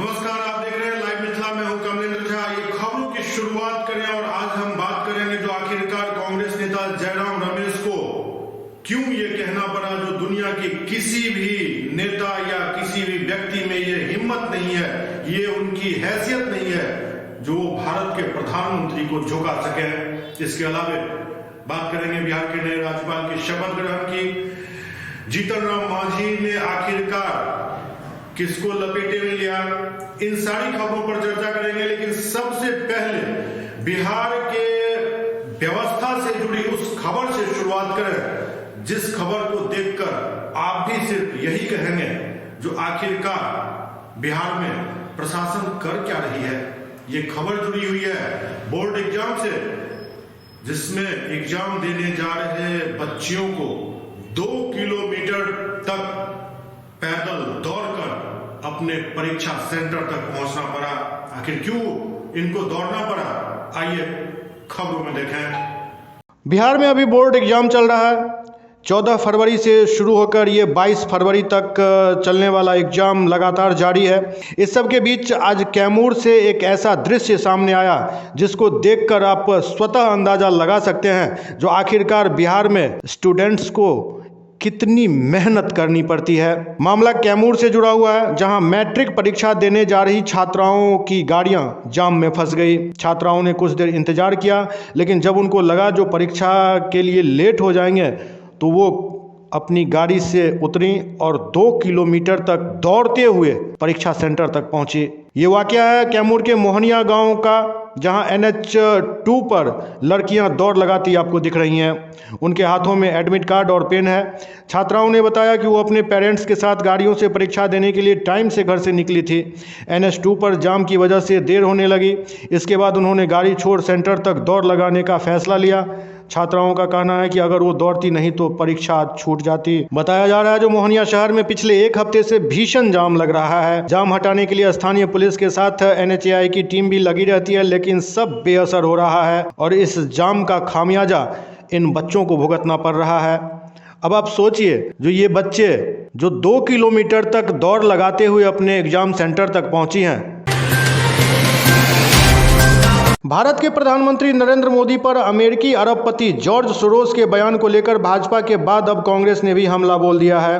नमस्कार, आप देख रहे हैं लाइव मिथिला। मैं हूं कमलेंद्र झा। ये खबरों की शुरुआत करें और आज हम बात करेंगे जो आखिरकार कांग्रेस नेता जयराम रमेश को क्यों ये कहना पड़ा जो दुनिया के किसी भी नेता या किसी भी व्यक्ति में ये हिम्मत नहीं है, ये उनकी हैसियत नहीं है जो भारत के प्रधानमंत्री को झुका सके। इसके अलावा बात करेंगे बिहार के नए राज्यपाल की शपथ ग्रहण की। जीतन राम मांझी ने आखिरकार किसको लपेटे में लिया, इन सारी खबरों पर चर्चा करेंगे। लेकिन सबसे पहले बिहार के व्यवस्था से जुड़ी उस खबर से शुरुआत करें जिस खबर को देखकर आप भी सिर्फ यही कहेंगे जो आखिरकार बिहार में प्रशासन कर क्या रही है। ये खबर जुड़ी हुई है बोर्ड एग्जाम से, जिसमें एग्जाम देने जा रहे बच्चियों को 2 किलोमीटर तक पैदल दौड़कर अपने परीक्षा सेंटर तक पहुंचना पड़ा। आखिर क्यों इनको दौड़ना पड़ा, आइए खबरों में देखें। बिहार में अभी बोर्ड एग्जाम चल रहा है। 14 फरवरी से शुरू होकर ये 22 फरवरी तक चलने वाला एग्जाम लगातार जारी है। इस सब के बीच आज कैमूर से एक ऐसा दृश्य सामने आया जिसको देखकर आप स्वतः अंदाजा लगा सकते हैं जो आखिरकार बिहार में स्टूडेंट्स को कितनी मेहनत करनी पड़ती है। मामला कैमूर से जुड़ा हुआ है, जहां मैट्रिक परीक्षा देने जा रही छात्राओं की गाड़ियां जाम में फंस गई। छात्राओं ने कुछ देर इंतजार किया, लेकिन जब उनको लगा जो परीक्षा के लिए लेट हो जाएंगे तो वो अपनी गाड़ी से उतरी और 2 किलोमीटर तक दौड़ते हुए परीक्षा सेंटर तक पहुंची। ये वाकया है कैमूर के मोहनिया गांव का, जहां NH 2 पर लड़कियां दौड़ लगाती आपको दिख रही हैं। उनके हाथों में एडमिट कार्ड और पेन है। छात्राओं ने बताया कि वो अपने पेरेंट्स के साथ गाड़ियों से परीक्षा देने के लिए टाइम से घर से निकली थी। NH 2 पर जाम की वजह से देर होने लगी। इसके बाद उन्होंने गाड़ी छोड़ सेंटर तक दौड़ लगाने का फैसला लिया। छात्राओं का कहना है कि अगर वो दौड़ती नहीं तो परीक्षा छूट जाती। बताया जा रहा है जो मोहनिया शहर में पिछले 1 हफ्ते से भीषण जाम लग रहा है। जाम हटाने के लिए स्थानीय पुलिस के साथ NHAI की टीम भी लगी रहती है, लेकिन सब बेअसर हो रहा है और इस जाम का खामियाजा इन बच्चों को भुगतना पड़ रहा है। अब आप सोचिए, जो ये बच्चे जो 2 किलोमीटर तक दौड़ लगाते हुए अपने एग्जाम सेंटर तक पहुंची हैं। भारत के प्रधानमंत्री नरेंद्र मोदी पर अमेरिकी अरबपति जॉर्ज सोरोस के बयान को लेकर भाजपा के बाद अब कांग्रेस ने भी हमला बोल दिया है।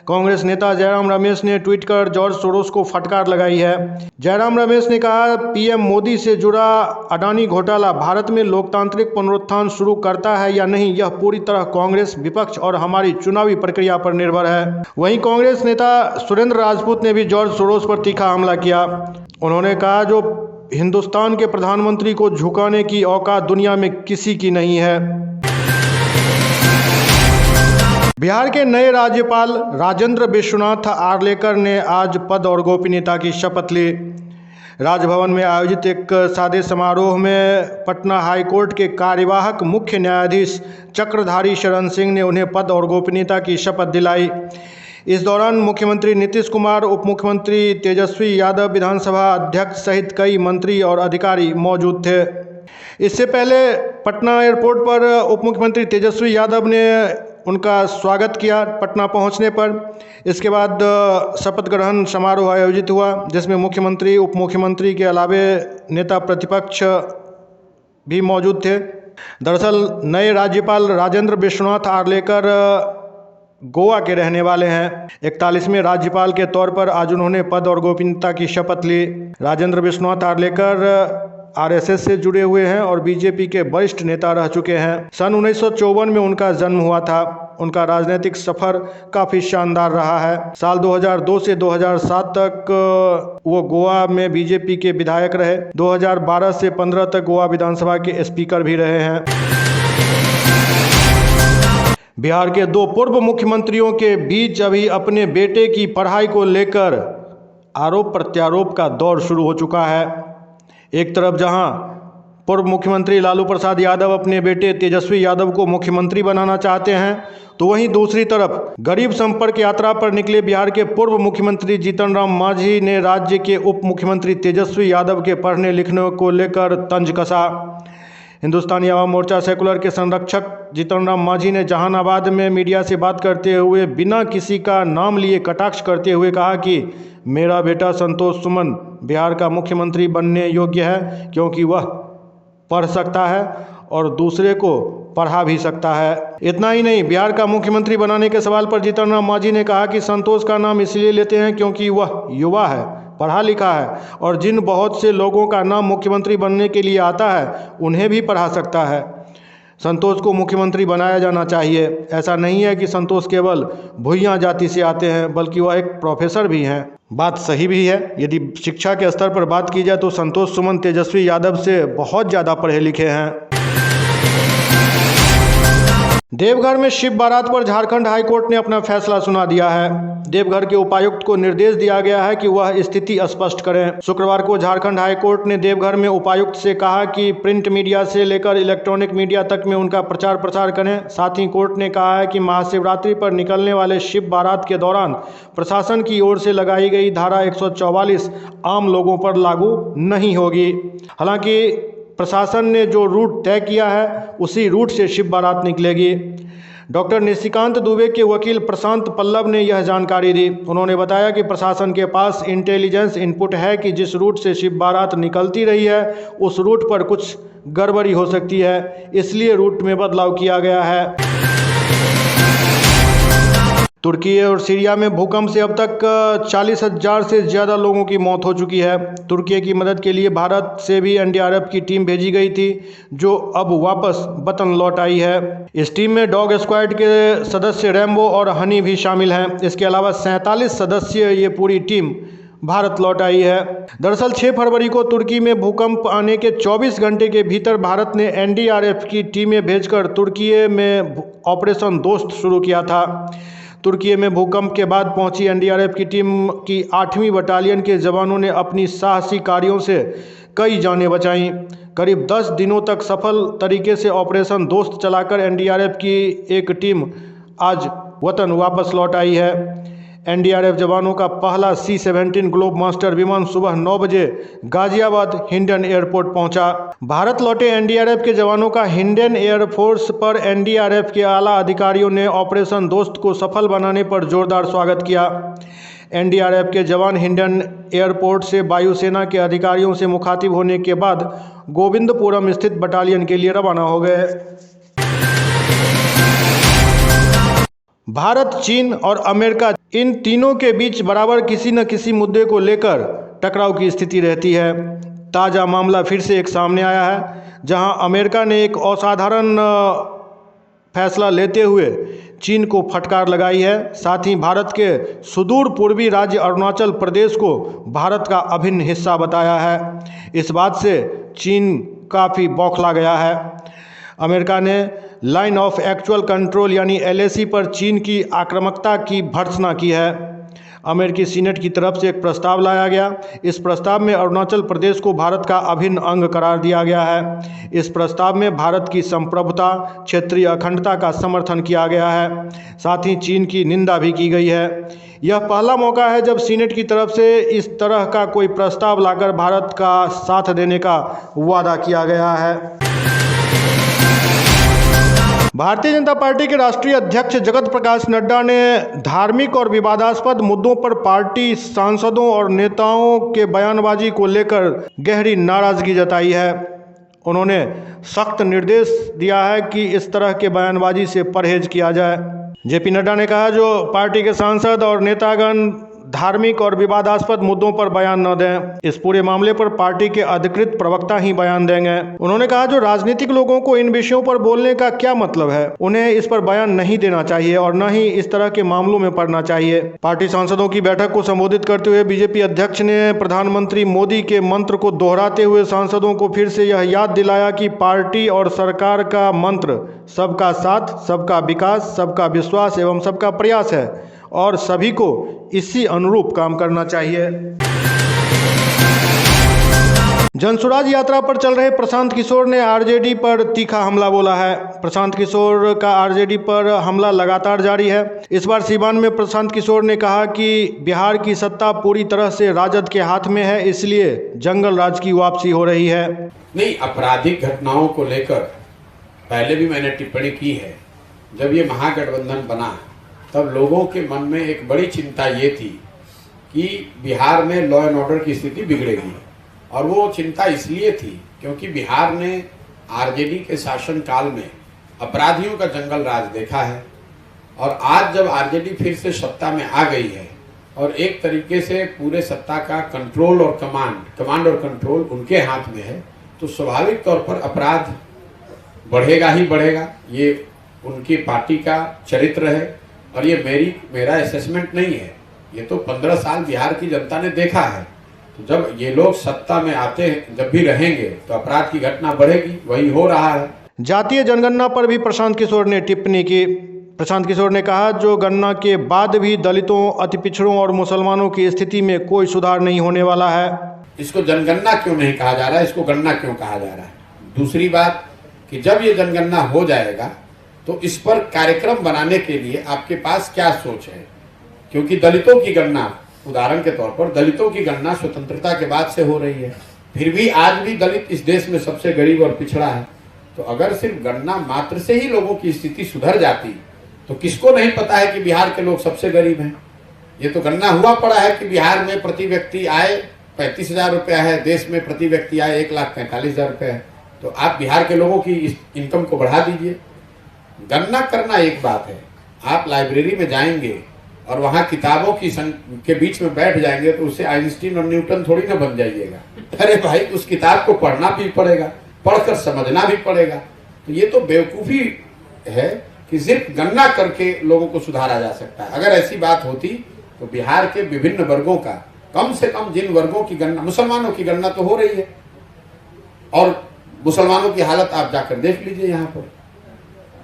कांग्रेस नेता जयराम रमेश ने ट्वीट कर जॉर्ज सोरोस को फटकार लगाई है। जयराम रमेश ने कहा, पीएम मोदी से जुड़ा अडानी घोटाला भारत में लोकतांत्रिक पुनरुत्थान शुरू करता है या नहीं, यह पूरी तरह कांग्रेस, विपक्ष और हमारी चुनावी प्रक्रिया पर निर्भर है। वहीं कांग्रेस नेता सुरेंद्र राजपूत ने भी जॉर्ज सोरोस पर तीखा हमला किया। उन्होंने कहा, जो हिंदुस्तान के प्रधानमंत्री को झुकाने की औकात दुनिया में किसी की नहीं है। बिहार के नए राज्यपाल राजेंद्र विश्वनाथ आर्लेकर ने आज पद और गोपनीयता की शपथ ली। राजभवन में आयोजित एक सादे समारोह में पटना हाईकोर्ट के कार्यवाहक मुख्य न्यायाधीश चक्रधारी शरण सिंह ने उन्हें पद और गोपनीयता की शपथ दिलाई। इस दौरान मुख्यमंत्री नीतीश कुमार, उप मुख्यमंत्री तेजस्वी यादव, विधानसभा अध्यक्ष सहित कई मंत्री और अधिकारी मौजूद थे। इससे पहले पटना एयरपोर्ट पर उप मुख्यमंत्री तेजस्वी यादव ने उनका स्वागत किया पटना पहुंचने पर। इसके बाद शपथ ग्रहण समारोह आयोजित हुआ, जिसमें मुख्यमंत्री, उप मुख्यमंत्री के अलावे नेता प्रतिपक्ष भी मौजूद थे। दरअसल नए राज्यपाल राजेंद्र विश्वनाथ आर्लेकर गोवा के रहने वाले हैं। 41वें राज्यपाल के तौर पर आज उन्होंने पद और गोपनीयता की शपथ ली। राजेंद्र विश्वनाथ आर्लेकर RSS से जुड़े हुए हैं और बीजेपी के वरिष्ठ नेता रह चुके हैं। सन 1954 में उनका जन्म हुआ था। उनका राजनीतिक सफर काफी शानदार रहा है। साल 2002 से 2007 तक वो गोवा में बीजेपी के विधायक रहे। 2012 से 15 तक गोवा विधानसभा के स्पीकर भी रहे हैं। बिहार के 2 पूर्व मुख्यमंत्रियों के बीच अभी अपने बेटे की पढ़ाई को लेकर आरोप प्रत्यारोप का दौर शुरू हो चुका है। एक तरफ जहां पूर्व मुख्यमंत्री लालू प्रसाद यादव अपने बेटे तेजस्वी यादव को मुख्यमंत्री बनाना चाहते हैं, तो वहीं दूसरी तरफ गरीब संपर्क यात्रा पर निकले बिहार के पूर्व मुख्यमंत्री जीतन राम मांझी ने राज्य के उप मुख्यमंत्री तेजस्वी यादव के पढ़ने लिखने को लेकर तंज कसा। हिंदुस्तानी आवाम मोर्चा सेकुलर के संरक्षक जीतन राम मांझी ने जहानाबाद में मीडिया से बात करते हुए बिना किसी का नाम लिए कटाक्ष करते हुए कहा कि मेरा बेटा संतोष सुमन बिहार का मुख्यमंत्री बनने योग्य है, क्योंकि वह पढ़ सकता है और दूसरे को पढ़ा भी सकता है। इतना ही नहीं, बिहार का मुख्यमंत्री बनाने के सवाल पर जीतन राम मांझी ने कहा कि संतोष का नाम इसलिए लेते हैं क्योंकि वह युवा है, पढ़ा लिखा है और जिन बहुत से लोगों का नाम मुख्यमंत्री बनने के लिए आता है उन्हें भी पढ़ा सकता है। संतोष को मुख्यमंत्री बनाया जाना चाहिए। ऐसा नहीं है कि संतोष केवल भुइयां जाति से आते हैं, बल्कि वह एक प्रोफेसर भी हैं। बात सही भी है। यदि शिक्षा के स्तर पर बात की जाए तो संतोष सुमन तेजस्वी यादव से बहुत ज़्यादा पढ़े लिखे हैं। देवघर में शिव बारात पर झारखंड हाईकोर्ट ने अपना फैसला सुना दिया है। देवघर के उपायुक्त को निर्देश दिया गया है कि वह स्थिति स्पष्ट करें। शुक्रवार को झारखंड हाईकोर्ट ने देवघर में उपायुक्त से कहा कि प्रिंट मीडिया से लेकर इलेक्ट्रॉनिक मीडिया तक में उनका प्रचार प्रसार करें। साथ ही कोर्ट ने कहा है कि महाशिवरात्रि पर निकलने वाले शिव बारात के दौरान प्रशासन की ओर से लगाई गई धारा 144 आम लोगों पर लागू नहीं होगी। हालांकि प्रशासन ने जो रूट तय किया है उसी रूट से शिव बारात निकलेगी। डॉक्टर निशिकांत दुबे के वकील प्रशांत पल्लव ने यह जानकारी दी। उन्होंने बताया कि प्रशासन के पास इंटेलिजेंस इनपुट है कि जिस रूट से शिव बारात निकलती रही है उस रूट पर कुछ गड़बड़ी हो सकती है, इसलिए रूट में बदलाव किया गया है। तुर्की और सीरिया में भूकंप से अब तक 40,000 से ज़्यादा लोगों की मौत हो चुकी है। तुर्की की मदद के लिए भारत से भी एनडीआरएफ की टीम भेजी गई थी, जो अब वापस वतन लौट आई है। इस टीम में डॉग स्क्वाड के सदस्य रैम्बो और हनी भी शामिल हैं। इसके अलावा 47 सदस्य ये पूरी टीम भारत लौट आई है। दरअसल 6 फरवरी को तुर्की में भूकंप आने के 24 घंटे के भीतर भारत ने एनडीआरएफ की टीमें भेजकर तुर्की में ऑपरेशन दोस्त शुरू किया था। तुर्की में भूकंप के बाद पहुंची एनडीआरएफ की टीम की 8वीं बटालियन के जवानों ने अपनी साहसी कार्यों से कई जानें बचाईं। करीब 10 दिनों तक सफल तरीके से ऑपरेशन दोस्त चलाकर एनडीआरएफ की एक टीम आज वतन वापस लौट आई है। एनडीआरएफ जवानों का पहला C-17 ग्लोब मास्टर विमान सुबह 9 बजे गाजियाबाद हिंडन एयरपोर्ट पहुंचा। भारत लौटे एनडीआरएफ के जवानों का हिंडन एयरफोर्स पर एनडीआरएफ के आला अधिकारियों ने ऑपरेशन दोस्त को सफल बनाने पर जोरदार स्वागत किया। एनडीआरएफ के जवान हिंडन एयरपोर्ट से वायुसेना के अधिकारियों से मुखातिब होने के बाद गोविंदपुरम स्थित बटालियन के लिए रवाना हो गए। भारत, चीन और अमेरिका, इन तीनों के बीच बराबर किसी न किसी मुद्दे को लेकर टकराव की स्थिति रहती है। ताज़ा मामला फिर से एक सामने आया है, जहां अमेरिका ने एक असाधारण फैसला लेते हुए चीन को फटकार लगाई है। साथ ही भारत के सुदूर पूर्वी राज्य अरुणाचल प्रदेश को भारत का अभिन्न हिस्सा बताया है। इस बात से चीन काफ़ी बौखला गया है। अमेरिका ने लाइन ऑफ एक्चुअल कंट्रोल यानी LAC पर चीन की आक्रामकता की भर्त्सना की है। अमेरिकी सीनेट की तरफ से एक प्रस्ताव लाया गया। इस प्रस्ताव में अरुणाचल प्रदेश को भारत का अभिन्न अंग करार दिया गया है। इस प्रस्ताव में भारत की संप्रभुता, क्षेत्रीय अखंडता का समर्थन किया गया है। साथ ही चीन की निंदा भी की गई है। यह पहला मौका है जब सीनेट की तरफ से इस तरह का कोई प्रस्ताव लाकर भारत का साथ देने का वादा किया गया है। भारतीय जनता पार्टी के राष्ट्रीय अध्यक्ष जगत प्रकाश नड्डा ने धार्मिक और विवादास्पद मुद्दों पर पार्टी सांसदों और नेताओं के बयानबाजी को लेकर गहरी नाराजगी जताई है। उन्होंने सख्त निर्देश दिया है कि इस तरह के बयानबाजी से परहेज किया जाए। जेपी नड्डा ने कहा, जो पार्टी के सांसद और नेतागण धार्मिक और विवादास्पद मुद्दों पर बयान न दें, इस पूरे मामले पर पार्टी के अधिकृत प्रवक्ता ही बयान देंगे। उन्होंने कहा, जो राजनीतिक लोगों को इन विषयों पर बोलने का क्या मतलब है, उन्हें इस पर बयान नहीं देना चाहिए और न ही इस तरह के मामलों में पड़ना चाहिए। पार्टी सांसदों की बैठक को संबोधित करते हुए बीजेपी अध्यक्ष ने प्रधानमंत्री मोदी के मंत्र को दोहराते हुए सांसदों को फिर से यह याद दिलाया कि पार्टी और सरकार का मंत्र सबका साथ, सबका विकास, सबका विश्वास एवं सबका प्रयास है और सभी को इसी अनुरूप काम करना चाहिए। जनसुराज यात्रा पर चल रहे प्रशांत किशोर ने आरजेडी पर तीखा हमला बोला है। प्रशांत किशोर का आरजेडी पर हमला लगातार जारी है। इस बार सीवान में प्रशांत किशोर ने कहा कि बिहार की सत्ता पूरी तरह से राजद के हाथ में है, इसलिए जंगल राज की वापसी हो रही है। नहीं, आपराधिक घटनाओं को लेकर पहले भी मैंने टिप्पणी की है। जब ये महागठबंधन बना तब लोगों के मन में एक बड़ी चिंता ये थी कि बिहार में लॉ एंड ऑर्डर की स्थिति बिगड़ेगी, और वो चिंता इसलिए थी क्योंकि बिहार ने आरजेडी के शासनकाल में अपराधियों का जंगल राज देखा है। और आज जब आरजेडी फिर से सत्ता में आ गई है और एक तरीके से पूरे सत्ता का कंट्रोल और कमांड और कंट्रोल उनके हाथ में है, तो स्वाभाविक तौर पर अपराध बढ़ेगा ही बढ़ेगा। ये उनकी पार्टी का चरित्र है और ये मेरा असेसमेंट नहीं है, ये तो 15 साल बिहार की जनता ने देखा है। तो जब ये लोग सत्ता में आते हैं, जब भी रहेंगे, तो अपराध की घटना बढ़ेगी, वही हो रहा है। जातीय जनगणना पर भी प्रशांत किशोर ने टिप्पणी की। प्रशांत किशोर ने कहा, जो गणना के बाद भी दलितों, अति पिछड़ों और मुसलमानों की स्थिति में कोई सुधार नहीं होने वाला है। इसको जनगणना क्यों नहीं कहा जा रहा है, इसको गणना क्यों कहा जा रहा है? दूसरी बात कि जब ये जनगणना हो जाएगा तो इस पर कार्यक्रम बनाने के लिए आपके पास क्या सोच है? क्योंकि दलितों की गणना, उदाहरण के तौर पर दलितों की गणना स्वतंत्रता के बाद से हो रही है, फिर भी आज भी दलित इस देश में सबसे गरीब और पिछड़ा है। तो अगर सिर्फ गणना मात्र से ही लोगों की स्थिति सुधर जाती तो किसको नहीं पता है कि बिहार के लोग सबसे गरीब हैं? ये तो गणना हुआ पड़ा है कि बिहार में प्रति व्यक्ति आय 35,000 रुपया है, देश में प्रति व्यक्ति आय 1,45,000 रुपया है। तो आप बिहार के लोगों की इनकम को बढ़ा दीजिए। गणना करना एक बात है, आप लाइब्रेरी में जाएंगे और वहां किताबों के बीच में बैठ जाएंगे तो उससे आइंस्टीन और न्यूटन थोड़ी ना बन जाइएगा। अरे भाई, उस किताब को पढ़ना भी पड़ेगा, पढ़कर समझना भी पड़ेगा। तो ये तो बेवकूफी है कि सिर्फ गणना करके लोगों को सुधारा जा सकता है। अगर ऐसी बात होती तो बिहार के विभिन्न वर्गों का, कम से कम जिन वर्गों की गणना, मुसलमानों की गणना तो हो रही है, और मुसलमानों की हालत आप जाकर देख लीजिए, यहाँ पर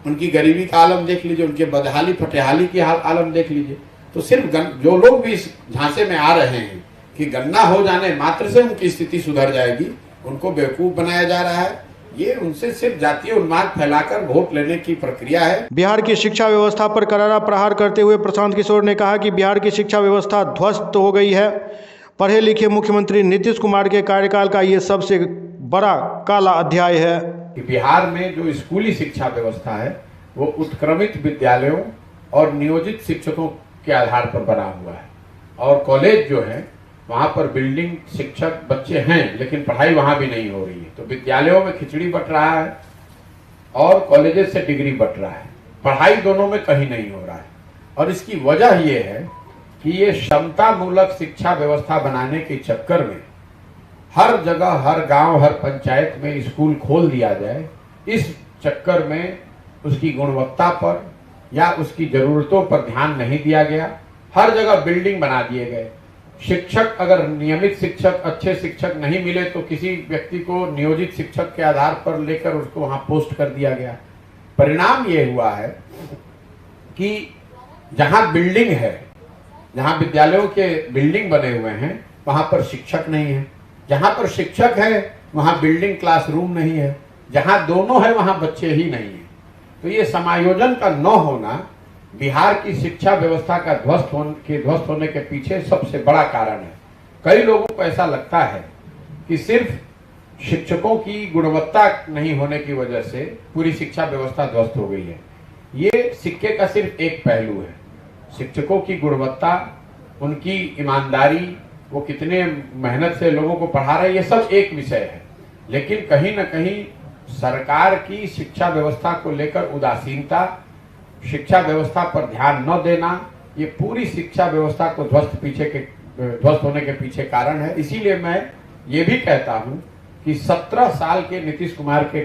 उनकी गरीबी का आलम देख लीजिए, उनके बदहाली फटेहाली की आलम देख लीजिए। तो सिर्फ जो लोग भी इस झांसे में आ रहे हैं कि गणना हो जाने मात्र से उनकी स्थिति सुधर जाएगी, उनको बेवकूफ बनाया जा रहा है। ये उनसे सिर्फ जातीय उन्माद फैलाकर वोट लेने की प्रक्रिया है। बिहार की शिक्षा व्यवस्था पर करारा प्रहार करते हुए प्रशांत किशोर ने कहा कि बिहार की शिक्षा व्यवस्था ध्वस्त हो गई है। पढ़े लिखे मुख्यमंत्री नीतीश कुमार के कार्यकाल का ये सबसे बड़ा काला अध्याय है। कि बिहार में जो स्कूली शिक्षा व्यवस्था है वो उत्क्रमित विद्यालयों और नियोजित शिक्षकों के आधार पर बना हुआ है, और कॉलेज जो है वहाँ पर बिल्डिंग, शिक्षक, बच्चे हैं, लेकिन पढ़ाई वहाँ भी नहीं हो रही है। तो विद्यालयों में खिचड़ी बट रहा है और कॉलेजेस से डिग्री बट रहा है, पढ़ाई दोनों में कहीं नहीं हो रहा है। और इसकी वजह ये है कि ये क्षमता मूलक शिक्षा व्यवस्था बनाने के चक्कर में हर जगह, हर गांव, हर पंचायत में स्कूल खोल दिया जाए। इस चक्कर में उसकी गुणवत्ता पर या उसकी जरूरतों पर ध्यान नहीं दिया गया। हर जगह बिल्डिंग बना दिए गए। शिक्षक, अगर नियमित शिक्षक, अच्छे शिक्षक नहीं मिले तो किसी व्यक्ति को नियोजित शिक्षक के आधार पर लेकर उसको वहां पोस्ट कर दिया गया। परिणाम ये हुआ है कि जहां बिल्डिंग है, जहां विद्यालयों के बिल्डिंग बने हुए हैं, वहां पर शिक्षक नहीं है। जहां पर शिक्षक है वहां बिल्डिंग, क्लासरूम नहीं है। जहां दोनों है वहां बच्चे ही नहीं है। तो ये समायोजन का न होना बिहार की शिक्षा व्यवस्था का ध्वस्त होने के पीछे सबसे बड़ा कारण है। कई लोगों को ऐसा लगता है कि सिर्फ शिक्षकों की गुणवत्ता नहीं होने की वजह से पूरी शिक्षा व्यवस्था ध्वस्त हो गई है। ये सिक्के का सिर्फ एक पहलू है। शिक्षकों की गुणवत्ता, उनकी ईमानदारी, वो कितने मेहनत से लोगों को पढ़ा रहे हैं, ये सब एक विषय है। लेकिन कहीं ना कहीं सरकार की शिक्षा व्यवस्था को लेकर उदासीनता, शिक्षा व्यवस्था पर ध्यान न देना, ये पूरी शिक्षा व्यवस्था को ध्वस्त होने के पीछे कारण है। इसीलिए मैं ये भी कहता हूं कि 17 साल के नीतीश कुमार के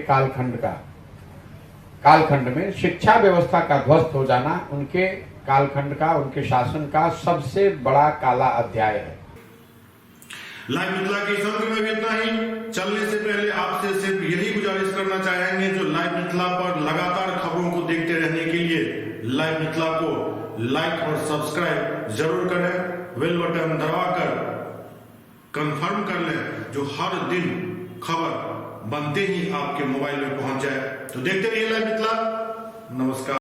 कालखंड में शिक्षा व्यवस्था का ध्वस्त हो जाना उनके कालखंड का, उनके शासन का सबसे बड़ा काला अध्याय है। लाइव मिथिला के इस अंक में भी इतना ही। चलने से पहले आपसे सिर्फ यही गुजारिश करना चाहेंगे, जो लाइव मिथिला पर लगातार खबरों को देखते रहने के लिए लाइव मिथिला को लाइक और सब्सक्राइब जरूर करें। बेल बटन दबाकर कंफर्म कर लें, जो हर दिन खबर बनते ही आपके मोबाइल में पहुंच जाए। तो देखते रहिए लाइव मिथिला। नमस्कार।